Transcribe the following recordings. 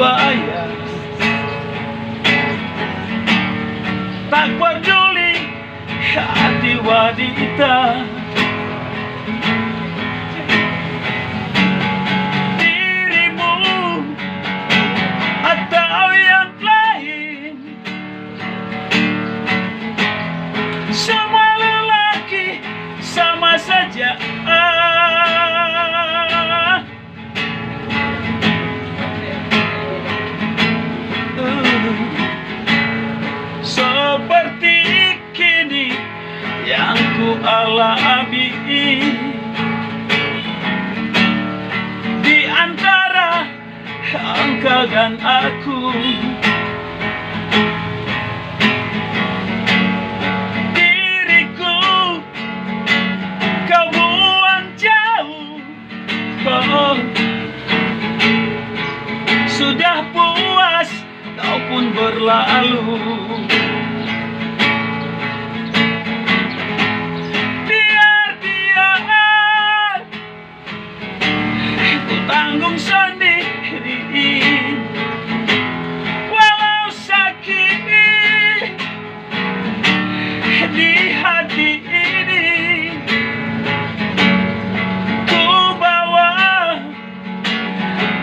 buaya. Tak peduli hati wanita, dirimu atau yang lain, semua lelaki sama saja. Seperti kini yang ku alami di antara engkau dan aku. Diriku kau buang jauh, oh, sudah puas kau pun berlalu. Tanggung sendiri, walau sakit di hati ini. Ku bawa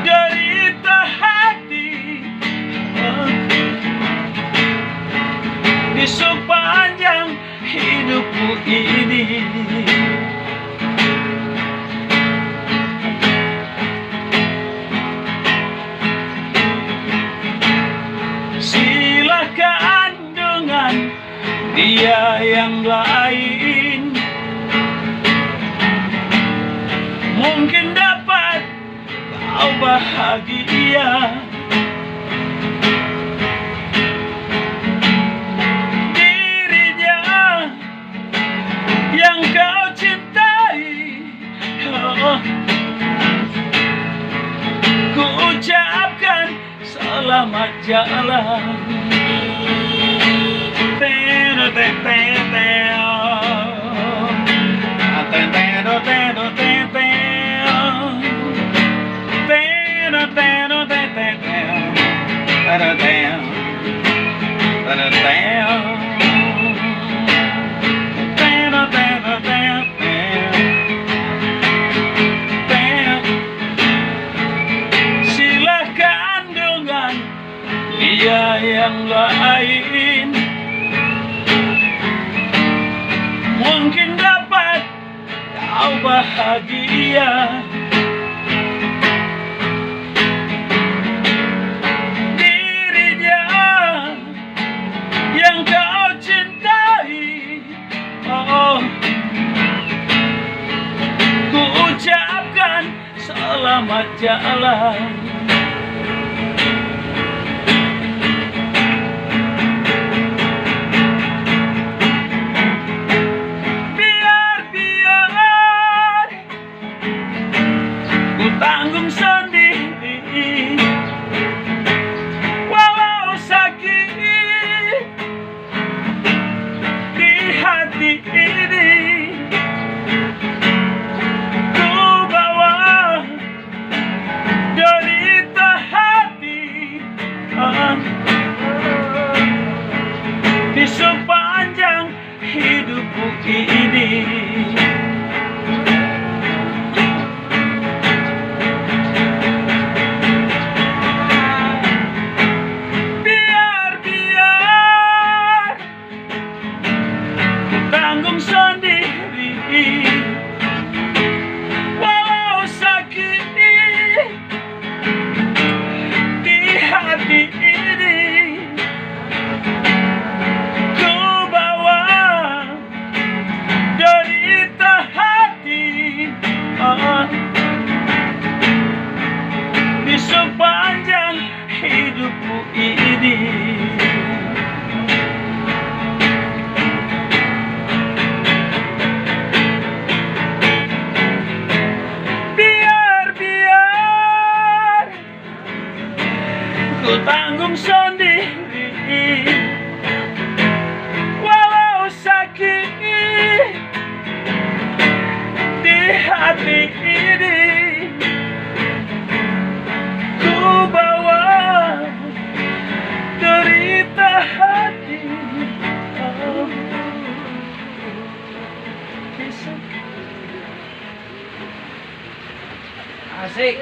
derita hati di sepanjang hidupku ini. Silakan dengan dia yang lain, mungkin dapat kau bahagia. Dirinya yang kau cintai, oh, ku ucapkan selamat jalan. Silakan dengan dia yang lain, mungkin dapat kau bahagia. Dirinya yang kau cintai, oh, ku ucapkan selamat jalan. Tanggung sendiri, walau sakit di hati ini. Ku bawa dari Asik.